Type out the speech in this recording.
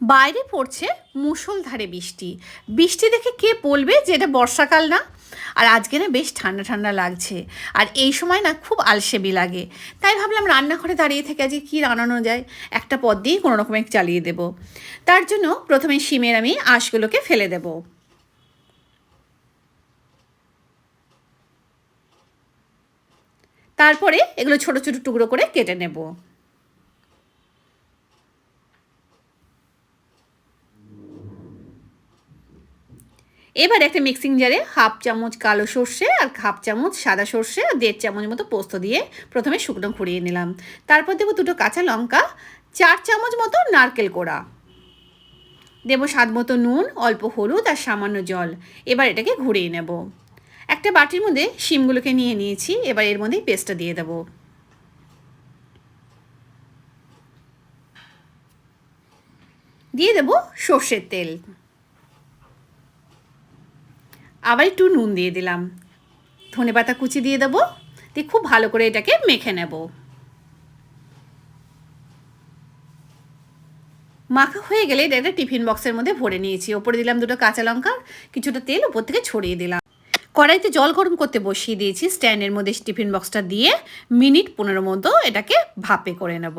বাইরে পড়ছে মুষলধারে বৃষ্টি। বৃষ্টি দেখে কে বলবে যে এটা বর্ষাকাল না? আর আজকে না বেশ ঠান্ডা ঠান্ডা লাগছে, আর এই সময় না খুব আলসেমি লাগে। তাই ভাবলাম রান্নাঘরে দাঁড়িয়ে থেকে আজকে কী রান্নানো যায়, একটা পদ দিয়েই কোনো রকমে চালিয়ে দেব। তার জন্য প্রথমে শিমের আমি আঁশগুলোকে ফেলে দেব। তারপরে এগুলো ছোট ছোট টুকরো করে কেটে নেব। এবার একটা মিক্সিং জারে হাফ চামচ কালো সর্ষে আর হাফ চামচ সাদা সর্ষে আর 1.5 চামচ মতো পোস্ত দিয়ে প্রথমে শুকনো খড়িয়ে নিলাম। তারপর দেবো 2টো কাঁচা লঙ্কা, 4 চামচ মতো নারকেল কোড়া, দেবো স্বাদ মতো নুন, অল্প হলুদ আর সামান্য জল। এবার এটাকে ঘুরিয়ে নেব। একটা বাটির মধ্যে শিমগুলোকে নিয়ে নিয়েছি, এবার এর মধ্যে পেস্টটা দিয়ে দেবো। দিয়ে দেবো সর্ষের তেল, আবার একটু নুন দিয়ে দিলাম, ধনেপাতা কুচি দিয়ে দেবো, দিয়ে খুব ভালো করে এটাকে মেখে নেব। মাখা হয়ে গেলে এটা একটা টিফিন বক্সের মধ্যে ভরে নিয়েছি। ওপরে দিলাম 2টো কাঁচা লঙ্কা, কিছুটা তেল ওপর থেকে ছড়িয়ে দিলাম। কড়াইতে জল গরম করতে বসিয়ে দিয়েছি, স্ট্যান্ডের মধ্যে টিফিন বক্সটা দিয়ে মিনিট 15 মতো এটাকে ভাপে করে নেব।